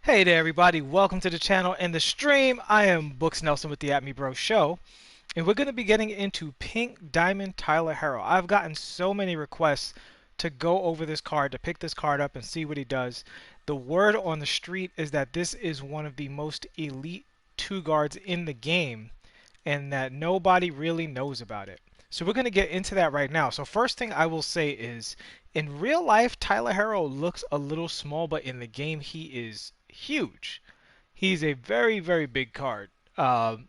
Hey there, everybody. Welcome to the channel and the stream. I am Books Nelson with the At Me Bro Show, and we're going to be getting into Pink Diamond Tyler Herro. I've gotten so many requests to go over this card, to pick this card up and see what he does. The word on the street is that this is one of the most elite two guards in the game, and that nobody really knows about it. So we're going to get into that right now. So first thing I will say is, in real life, Tyler Herro looks a little small, but in the game he is huge. He's a very, very big card.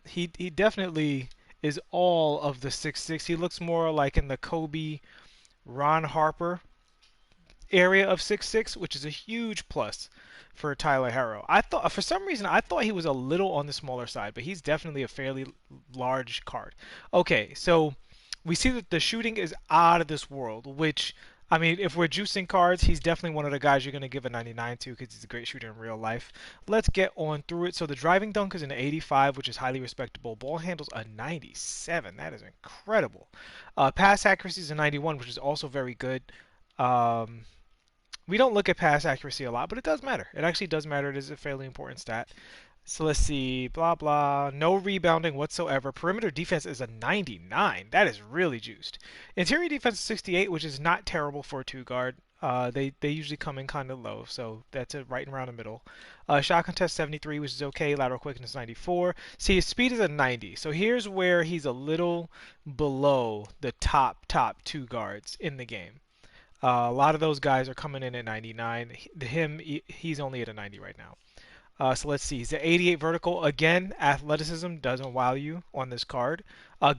He definitely is all of the 6'6". He looks more like in the Kobe, Ron Harper area of 6'6", which is a huge plus for Tyler Herro. I thought for some reason I thought he was a little on the smaller side, but he's definitely a fairly large card. Okay, so we see that the shooting is out of this world, which I mean, if we're juicing cards, he's definitely one of the guys you're going to give a 99 to because he's a great shooter in real life. Let's get on through it. So the driving dunk is an 85, which is highly respectable. Ball handles a 97. That is incredible. Pass accuracy is a 91, which is also very good. Um, we don't look at pass accuracy a lot, but it does matter. It actually does matter. It is a fairly important stat. So let's see, blah blah. No rebounding whatsoever. Perimeter defense is a 99. That is really juiced. Interior defense is 68, which is not terrible for a two guard. They usually come in kind of low, so that's it right around the middle. Shot contest 73, which is okay. Lateral quickness 94. See, his speed is a 90. So here's where he's a little below the top two guards in the game. A lot of those guys are coming in at 99. He's only at a 90 right now. So let's see. He's at 88 vertical. Again, athleticism doesn't wow you on this card.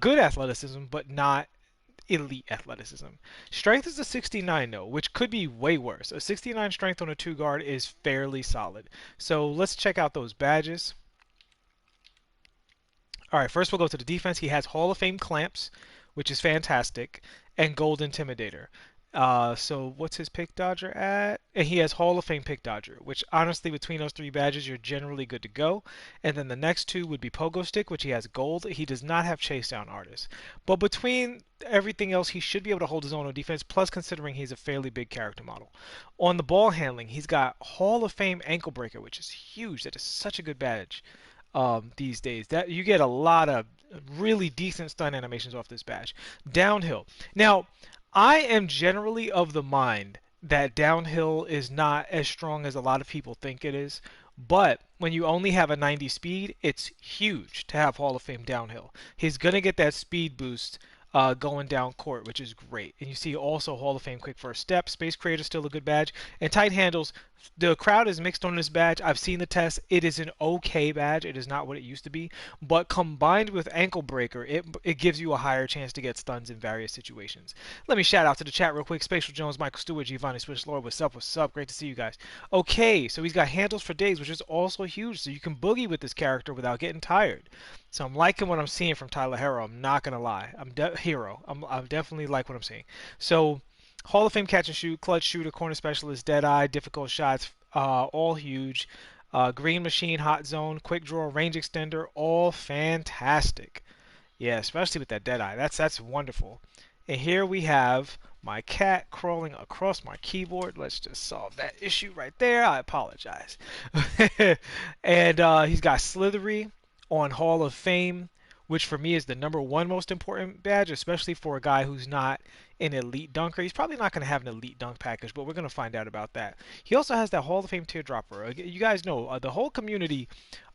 Good athleticism, but not elite athleticism. Strength is a 69 though, which could be way worse. A 69 strength on a two guard is fairly solid. So let's check out those badges. All right, first we'll go to the defense. He has Hall of Fame clamps, which is fantastic, and Gold Intimidator. So what's his pick dodger at? And he has Hall of Fame pick dodger, which honestly between those three badges you're generally good to go. And then the next two would be Pogo Stick, which he has gold. He does not have Chase Down Artist. But between everything else, he should be able to hold his own on defense, plus considering he's a fairly big character model. On the ball handling, he's got Hall of Fame Ankle Breaker, which is huge. That is such a good badge. These days. That you get a lot of really decent stun animations off this badge. Downhill. Now, I am generally of the mind that downhill is not as strong as a lot of people think it is. But when you only have a 90 speed, it's huge to have Hall of Fame downhill. He's going to get that speed boost going down court, which is great. And you see also Hall of Fame quick first step. Space Creator is still a good badge. And tight handles. The crowd is mixed on this badge. I've seen the test. It is an okay badge. It is not what it used to be. But combined with Ankle Breaker, it gives you a higher chance to get stuns in various situations. Let me shout out to the chat real quick. Spatial Jones, Michael Stewart, Giovanni Switch Lord, what's up? What's up? Great to see you guys. Okay, so he's got handles for days, which is also huge. So you can boogie with this character without getting tired. So I'm liking what I'm seeing from Tyler Herro. I'm not gonna lie. I definitely like what I'm seeing. So Hall of Fame catch and shoot, clutch shooter, corner specialist, dead eye, difficult shots, all huge. Green machine, hot zone, quick draw, range extender, all fantastic. Yeah, especially with that dead eye. That's wonderful. And here we have my cat crawling across my keyboard. Let's just solve that issue right there. I apologize. And he's got Slithery on Hall of Fame, which for me is the #1 most important badge, especially for a guy who's not an elite dunker. He's probably not going to have an elite dunk package, but we're going to find out about that. He also has that Hall of Fame teardropper. You guys know the whole community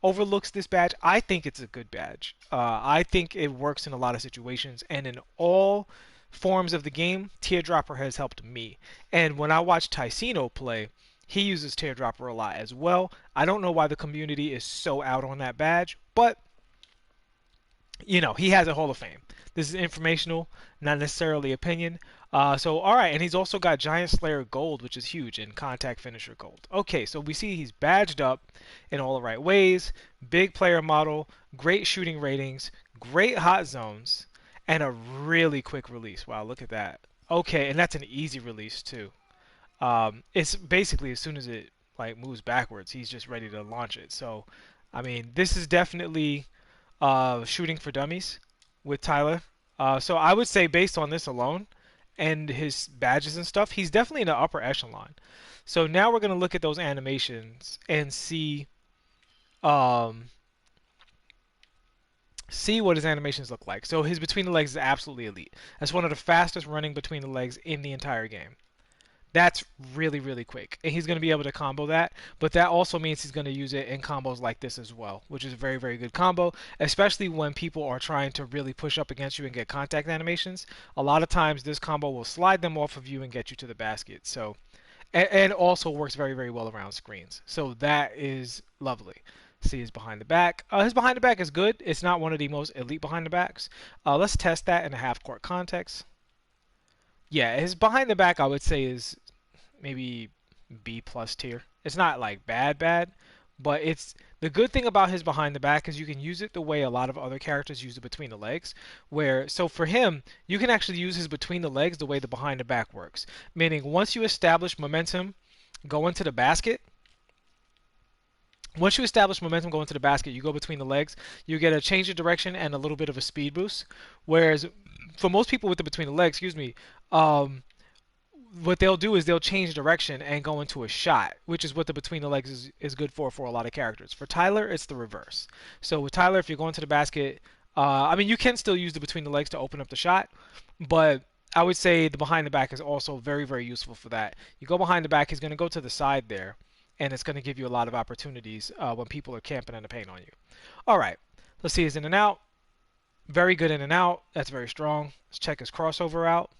overlooks this badge. I think it's a good badge. I think it works in a lot of situations, and in all forms of the game, teardropper has helped me. And when I watch Ticino play, he uses teardropper a lot as well. I don't know why the community is so out on that badge, but you know, he has a Hall of Fame. This is informational, not necessarily opinion. All right, and he's also got Giant Slayer Gold, which is huge, and Contact Finisher Gold. Okay, so we see he's badged up in all the right ways. Big player model, great shooting ratings, great hot zones, and a really quick release. Wow, look at that. Okay, and that's an easy release too. It's basically as soon as it like moves backwards, he's just ready to launch it. So, I mean, this is definitely shooting for dummies with Tyler. So I would say based on this alone, and his badges and stuff, he's definitely in the upper echelon. So now we're gonna look at those animations and um, see what his animations look like. So his between the legs is absolutely elite. That's one of the fastest running between the legs in the entire game. That's really, really quick. And he's going to be able to combo that, but that also means he's going to use it in combos like this as well, which is a very, very good combo, especially when people are trying to really push up against you and get contact animations. A lot of times this combo will slide them off of you and get you to the basket. So, and also works very, very well around screens. So that is lovely. See his behind the back. His behind the back is good. It's not one of the most elite behind the backs. Let's test that in a half court context. Yeah, his behind the back I would say is maybe B plus tier. It's not like bad, but it's the good thing about his behind the back is you can use it the way a lot of other characters use it between the legs. Where so for him, you can actually use his between the legs the way the behind the back works. Meaning once you establish momentum going to the basket, once you establish momentum going to the basket, you go between the legs, you get a change of direction and a little bit of a speed boost. Whereas for most people with the between the legs, excuse me, what they'll do is they'll change direction and go into a shot, which is what the between the legs is good for a lot of characters. For Tyler, it's the reverse. So with Tyler, if you're going to the basket, I mean, you can still use the between the legs to open up the shot, but I would say the behind the back is also very, very useful for that. You go behind the back, he's going to go to the side there, and it's going to give you a lot of opportunities when people are camping in the paint on you. All right, let's see his in and out. Very good in and out. That's very strong. Let's check his crossover out.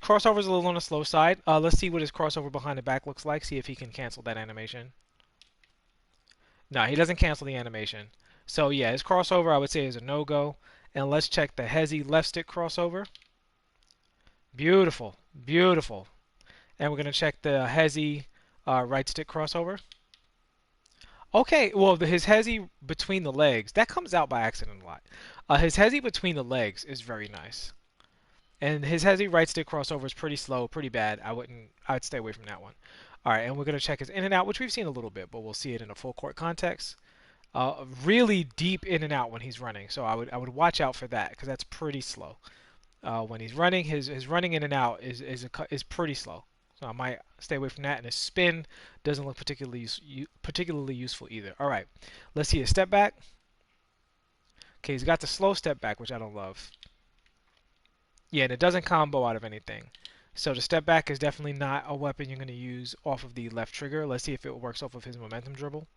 Crossover's a little on the slow side. Let's see what his crossover behind the back looks like. See if he can cancel that animation. No, he doesn't cancel the animation. So yeah, his crossover I would say is a no-go. And let's check the Hezi left stick crossover. Beautiful, beautiful. And we're going to check the Hezi right stick crossover. Okay, well, his Hezi between the legs, that comes out by accident a lot. His Hezi between the legs is very nice. And his Hezi right stick crossover is pretty slow, pretty bad. I'd stay away from that one. All right, and we're going to check his in and out, which we've seen a little bit, but we'll see it in a full court context. Really deep in and out when he's running, so I would watch out for that because that's pretty slow. When he's running, his running in and out is pretty slow. So I might stay away from that. And his spin doesn't look particularly useful either. All right, let's see his step back. Okay, he's got the slow step back, which I don't love. Yeah, and it doesn't combo out of anything. So the step back is definitely not a weapon you're going to use off of the left trigger. Let's see if it works off of his momentum dribble.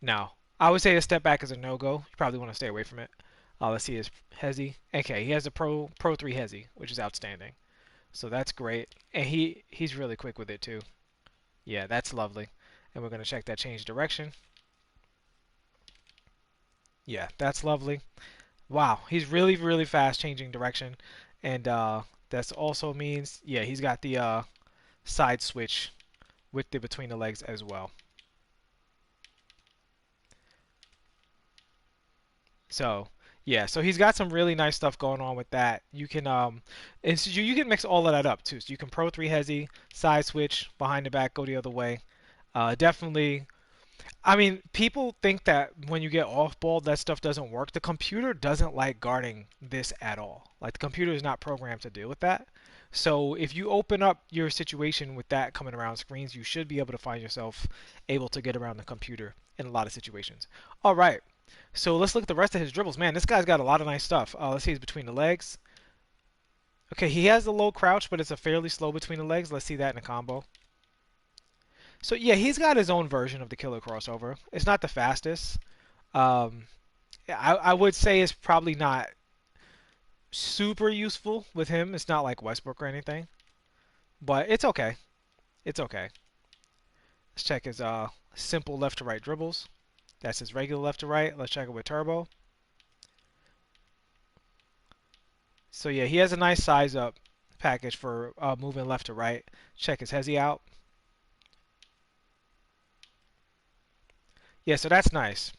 No. I would say a step back is a no-go. You probably want to stay away from it. Let's see his Hezi. Okay, he has a Pro 3 Hezi, which is outstanding. So that's great. And he's really quick with it too. Yeah, that's lovely. And we're going to check that change direction. Yeah, that's lovely. Wow, he's really, really fast changing direction. And that also means, yeah, he's got the side switch with the between the legs as well. So, yeah, so he's got some really nice stuff going on with that. You can and so you can mix all of that up too. So you can Pro 3 Hezi, side switch, behind the back, go the other way. Definitely I mean, people think that when you get off ball, that stuff doesn't work. The computer doesn't like guarding this at all. Like, the computer is not programmed to deal with that. So, if you open up your situation with that coming around screens, you should be able to find yourself able to get around the computer in a lot of situations. All right. So, let's look at the rest of his dribbles. Man, this guy's got a lot of nice stuff. Let's see, he's between the legs. Okay, he has the low crouch, but it's a fairly slow between the legs. Let's see that in a combo. So yeah, he's got his own version of the killer crossover. It's not the fastest. Um, I would say it's probably not super useful with him. It's not like Westbrook or anything, but it's okay. It's okay. Let's check his simple left to right dribbles. That's his regular left to right. Let's check it with turbo. So yeah, he has a nice size up package for moving left to right. Check his Hezi out. Yeah, so that's nice.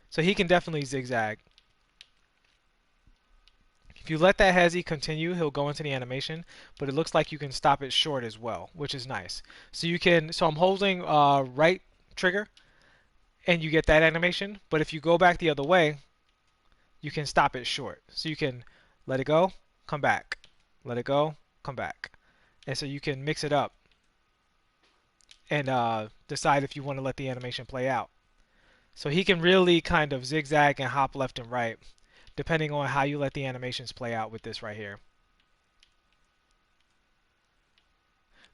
So he can definitely zigzag. If you let that Hezi continue, he'll go into the animation, but it looks like you can stop it short as well, which is nice. So you can, so I'm holding right trigger, and you get that animation, but if you go back the other way, you can stop it short. So you can let it go, come back, let it go, come back. And so you can mix it up and decide if you want to let the animation play out. So he can really kind of zigzag and hop left and right depending on how you let the animations play out with this right here.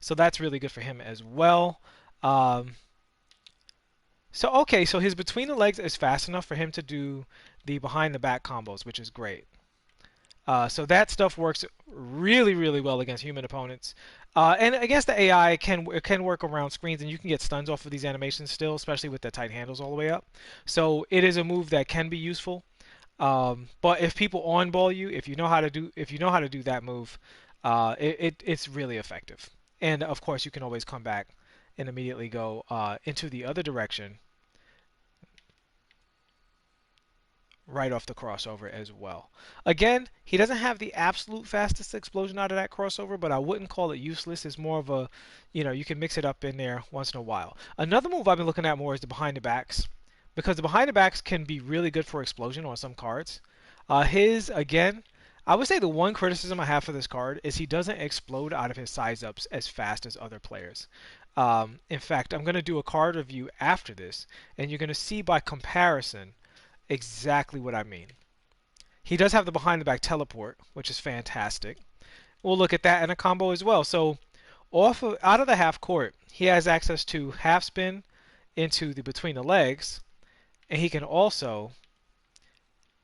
So that's really good for him as well. Um, so his between the legs is fast enough for him to do the behind the back combos, which is great. So that stuff works really, really well against human opponents. And against the AI, it can work around screens, and you can get stuns off of these animations still, especially with the tight handles all the way up. So it is a move that can be useful. But if people on-ball you, if you know how to do that move, it's really effective. And of course, you can always come back and immediately go into the other direction right off the crossover as well. Again, he doesn't have the absolute fastest explosion out of that crossover, but I wouldn't call it useless. It's more of a, you can mix it up in there once in a while. Another move I've been looking at more is the behind the backs, because the behind the backs can be really good for explosion on some cards. Again, I would say the one criticism I have for this card is he doesn't explode out of his size ups as fast as other players. In fact, I'm going to do a card review after this, and you're going to see by comparison exactly what I mean. He does have the behind the back teleport, which is fantastic. We'll look at that in a combo as well. So out of the half court, he has access to half spin into the between the legs, and he can also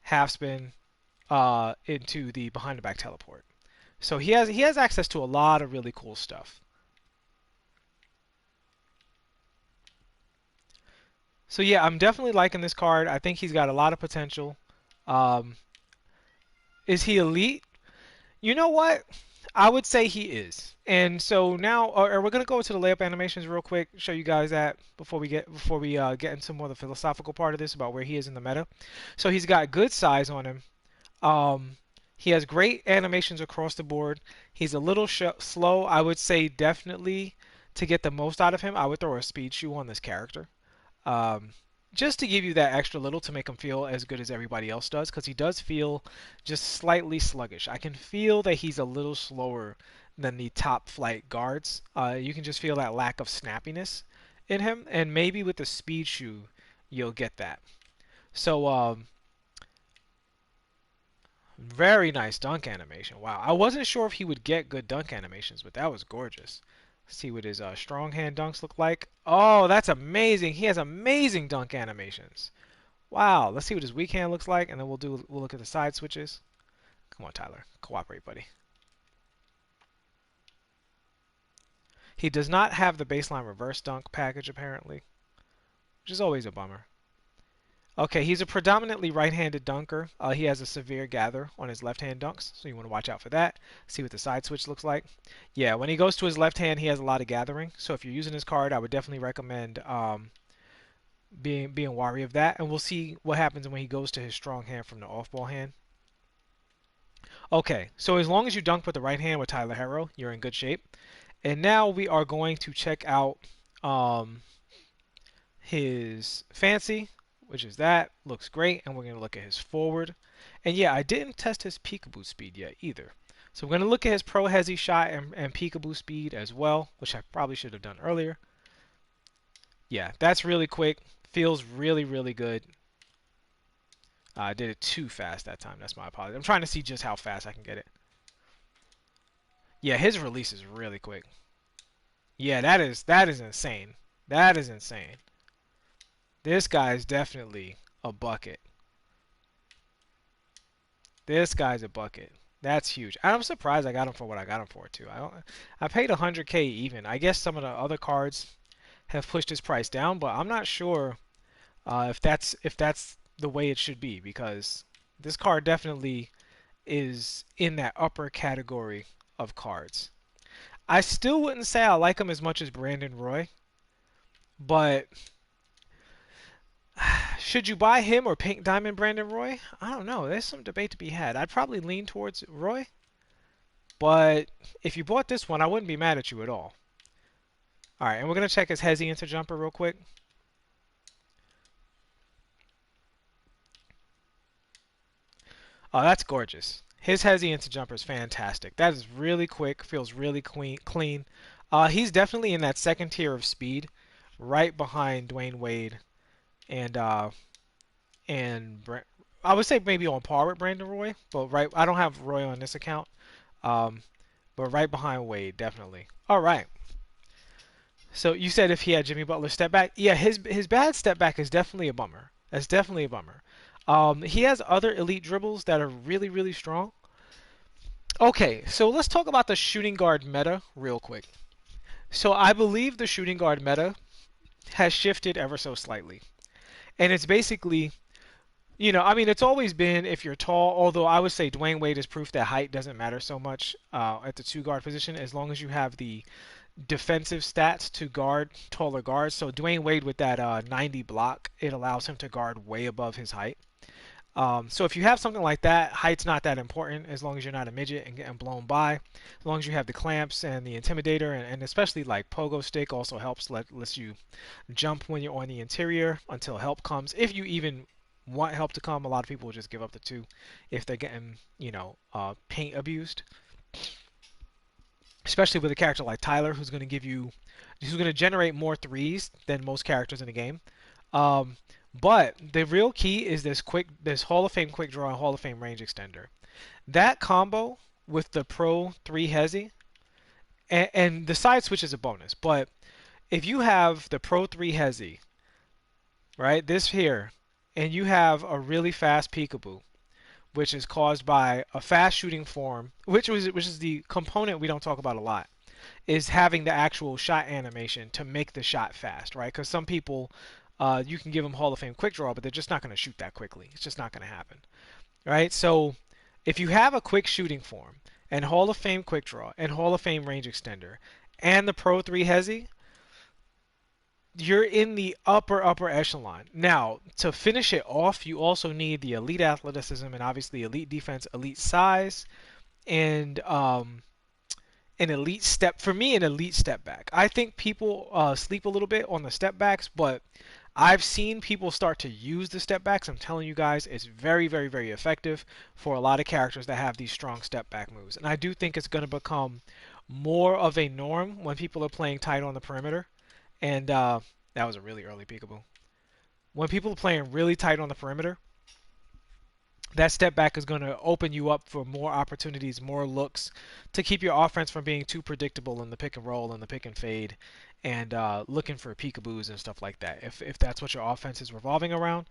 half spin into the behind the back teleport. So he has access to a lot of really cool stuff. So yeah, I'm definitely liking this card. I think he's got a lot of potential. Um, is he elite? You know what? I would say he is. And so now, we're gonna go into the layup animations real quick, show you guys that before we get into more of the philosophical part of this about where he is in the meta. So he's got good size on him. Um, he has great animations across the board. He's a little slow. I would say definitely to get the most out of him, I would throw a speed shoe on this character. Um, just to give you that extra little to make him feel as good as everybody else does, because he does feel just slightly sluggish. I can feel that he's a little slower than the top flight guards. You can just feel that lack of snappiness in him, and maybe with the speed shoe, you'll get that. So, very nice dunk animation. Wow, I wasn't sure if he would get good dunk animations, but that was gorgeous. Let's see what his strong hand dunks look like. Oh, that's amazing. He has amazing dunk animations. Wow. Let's see what his weak hand looks like, and then we'll look at the side switches. Come on, Tyler. Cooperate, buddy. He does not have the baseline reverse dunk package, apparently, which is always a bummer. Okay, he's a predominantly right-handed dunker. He has a severe gather on his left-hand dunks, so you want to watch out for that. See what the side switch looks like. Yeah, when he goes to his left hand, he has a lot of gathering. So if you're using his card, I would definitely recommend being wary of that. And we'll see what happens when he goes to his strong hand from the off-ball hand. Okay, so as long as you dunk with the right hand with Tyler Herro, you're in good shape. And now we are going to check out his fancy, which is that. Looks great. And we're going to look at his forward. And yeah, I didn't test his peekaboo speed yet either. So we're going to look at his pro hezzy shot and peekaboo speed as well, which I probably should have done earlier. Yeah, that's really quick. Feels really, really good. I did it too fast that time. That's my apology. I'm trying to see just how fast I can get it. Yeah, his release is really quick. Yeah, that is insane. That is insane. This guy is definitely a bucket. This guy's a bucket. That's huge. I'm surprised I got him for what I got him for too. I paid 100K even. I guess some of the other cards have pushed his price down, but I'm not sure if that's the way it should be, because this card definitely is in that upper category of cards. I still wouldn't say I like him as much as Brandon Roy, but should you buy him or Pink Diamond Brandon Roy? I don't know. There's some debate to be had. I'd probably lean towards Roy, but if you bought this one, I wouldn't be mad at you at all. All right, and we're going to check his hezzy into jumper real quick. Oh, that's gorgeous. His hezzy into jumper is fantastic. That is really quick, feels really clean. He's definitely in that second tier of speed, right behind Dwayne Wade and I would say maybe on par with Brandon Roy, but right. I don't have Roy on this account, um, but right behind Wade definitely. All right. So you said if he had Jimmy Butler step back, yeah, his bad step back is definitely a bummer. That's definitely a bummer. He has other elite dribbles that are really strong. Okay, so let's talk about the shooting guard meta real quick. So I believe the shooting guard meta has shifted ever so slightly, and it's basically, I mean, it's always been if you're tall. Although I would say Dwayne Wade is proof that height doesn't matter so much at the two guard position, as long as you have the defensive stats to guard taller guards. So Dwayne Wade with that 90 block, it allows him to guard way above his height. So if you have something like that, height's not that important as long as you're not a midget and getting blown by. As long as you have the clamps and the intimidator, and especially like pogo stick also helps, lets you jump when you're on the interior until help comes. If you even want help to come, a lot of people will just give up the two if they're getting paint abused. Especially with a character like Tyler, who's going to generate more threes than most characters in the game. Um, but the real key is this Hall of Fame quick draw and Hall of Fame range extender. That combo with the Pro 3 Hezi, and the side switch is a bonus. But if you have the Pro 3 Hezi, right, this here, and you have a really fast peekaboo, which is caused by a fast shooting form, which is the component we don't talk about a lot, is having the actual shot animation to make the shot fast, right? Because some people, you can give them Hall of Fame quick draw, but they're just not going to shoot that quickly. It's just not going to happen, right? So if you have a quick shooting form and Hall of Fame quick draw and Hall of Fame range extender and the Pro 3 Hezi, you're in the upper echelon. Now, to finish it off, you also need the elite athleticism and obviously elite defense, elite size, and an elite step. For me, an elite step back. I think people sleep a little bit on the step backs, but I've seen people start to use the step backs. I'm telling you guys, it's very effective for a lot of characters that have these strong step back moves. And I do think it's going to become more of a norm when people are playing tight on the perimeter. And that was a really early peekaboo. When people are playing really tight on the perimeter, that step back is going to open you up for more opportunities, more looks to keep your offense from being too predictable in the pick and roll and the pick and fade, and looking for peekaboos and stuff like that. If that's what your offense is revolving around,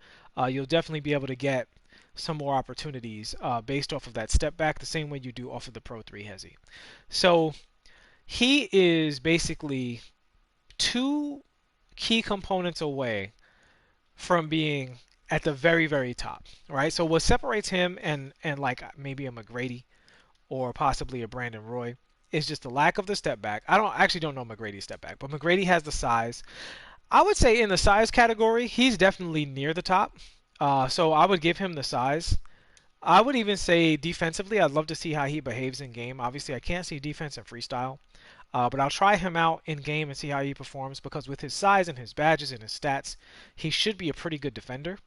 you'll definitely be able to get some more opportunities based off of that step back, the same way you do off of the Pro 3 Hezi. So he is basically two key components away from being at the very top, right? So what separates him and like maybe a McGrady or possibly a Brandon Roy is just the lack of the step back. I don't know McGrady's step back, but McGrady has the size. I would say in the size category, he's definitely near the top. So I would give him the size. I would even say defensively, I'd love to see how he behaves in game. Obviously, I can't see defense in freestyle. But I'll try him out in game and see how he performs because with his size and his badges and his stats, he should be a pretty good defender.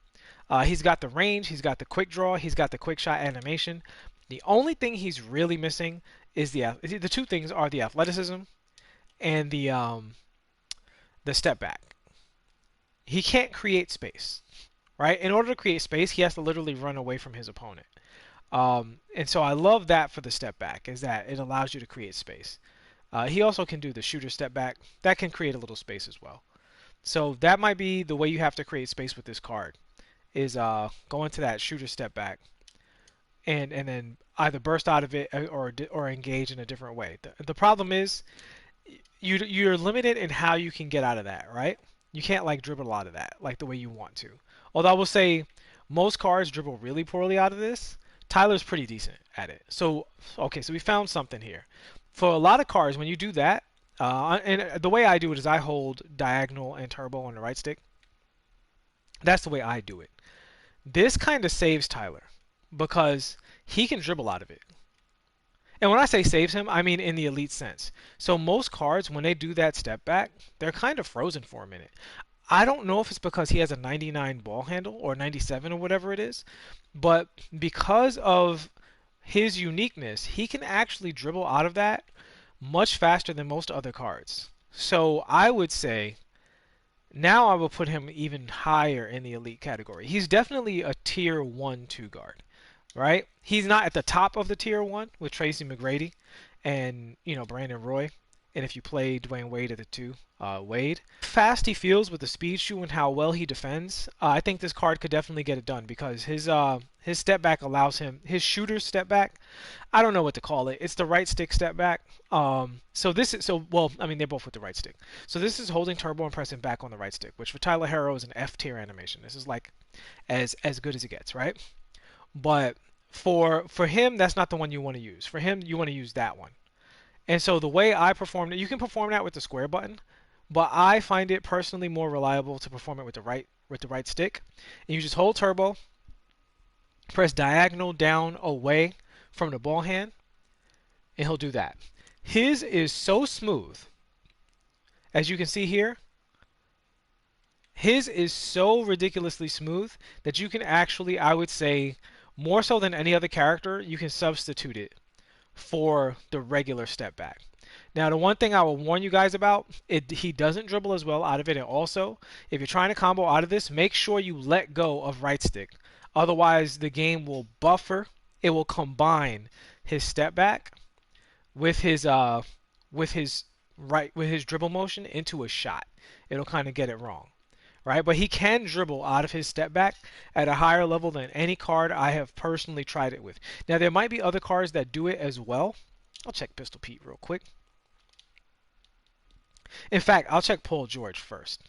He's got the range, he's got the quick draw, he's got the quick shot animation. The only thing he's really missing is the two things are the athleticism and the step back. He can't create space, right? In order to create space, he has to literally run away from his opponent. And so I love that for the step back is that it allows you to create space. He also can do the shooter step back. That can create a little space as well. So that might be the way you have to create space with this card is go into that shooter step back and then either burst out of it or engage in a different way. The problem is you're limited in how you can get out of that, right? You can't like dribble out of that like the way you want to. Although I will say most cards dribble really poorly out of this. Tyler's pretty decent at it. So okay, so we found something here. For a lot of cards, when you do that, and the way I do it is I hold diagonal and turbo on the right stick. That's the way I do it. This kind of saves Tyler because he can dribble out of it. And when I say saves him, I mean in the elite sense. So most cards, when they do that step back, they're kind of frozen for a minute. I don't know if it's because he has a 99 ball handle or 97 or whatever it is, but because of his uniqueness, he can actually dribble out of that much faster than most other cards. So I would say now I will put him even higher in the elite category. He's definitely a tier 1 2 guard, right? He's not at the top of the tier 1 with Tracy McGrady and, Brandon Roy. And if you play Dwayne Wade at the 2, Wade. Fast he feels with the speed shoe and how well he defends. I think this card could definitely get it done because his step back allows him his shooter's step back. I don't know what to call it. It's the right stick step back. So this is well. I mean, they're both with the right stick. So this is holding turbo and pressing back on the right stick, which for Tyler Herro is an F tier animation. This is like as good as it gets, right? But for him, that's not the one you want to use. For him, you want to use that one. And so the way I performed it, you can perform that with the square button, but I find it personally more reliable to perform it with the right stick. And you just hold turbo, press diagonal down away from the ball hand, and he'll do that. His is so smooth, as you can see here. His is so ridiculously smooth that you can actually, I would say, more so than any other character, you can substitute it for the regular step back. Now, the one thing I will warn you guys about, he doesn't dribble as well out of it. And also, if you're trying to combo out of this, make sure you let go of right stick. Otherwise, the game will buffer. It will combine his step back with his dribble motion into a shot. It'll kind of get it wrong, right? But he can dribble out of his step back at a higher level than any card I have personally tried it with. Now, there might be other cards that do it as well. I'll check Pistol Pete real quick. In fact, I'll check Paul George first.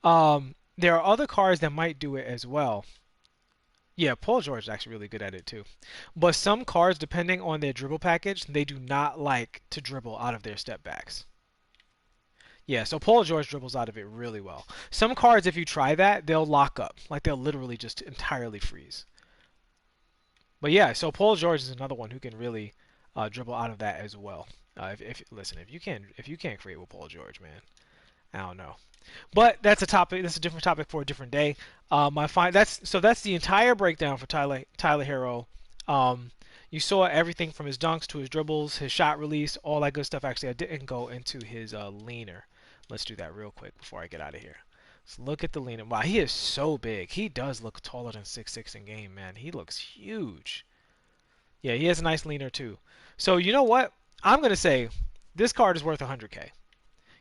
There are other cards that might do it as well. Yeah, Paul George is actually really good at it too. But some cards, depending on their dribble package, they do not like to dribble out of their step backs. Yeah, so Paul George dribbles out of it really well. Some cards, if you try that, they'll lock up. Like they'll literally just entirely freeze. But yeah, so Paul George is another one who can really dribble out of that as well. Listen, if you can't create with Paul George, man, I don't know. But that's a topic. That's a different topic for a different day. That's the entire breakdown for Tyler Herro. You saw everything from his dunks to his dribbles, his shot release, all that good stuff. Actually, I didn't go into his leaner. Let's do that real quick before I get out of here. Let's look at the leaner. Wow, he is so big. He does look taller than 6'6" in game, man. He looks huge. Yeah, he has a nice leaner too. So you know what? I'm gonna say this card is worth 100K.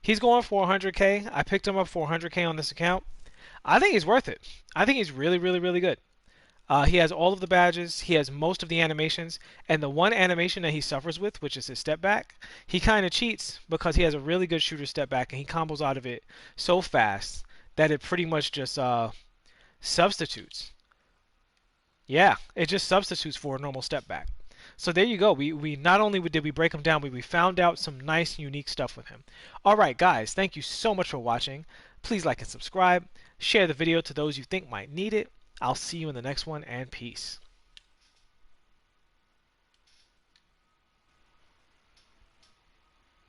He's going for 100K. I picked him up for 100K on this account. I think he's worth it. I think he's really, really, really good. He has all of the badges. He has most of the animations. And the one animation that he suffers with, which is his step back, he kind of cheats because he has a really good shooter step back and he combos out of it so fast that it pretty much just substitutes. Yeah, it just substitutes for a normal step back. So there you go. We not only did we break him down, but we found out some nice, unique stuff with him. All right, guys, thank you so much for watching. Please like and subscribe. Share the video to those you think might need it. I'll see you in the next one, and peace.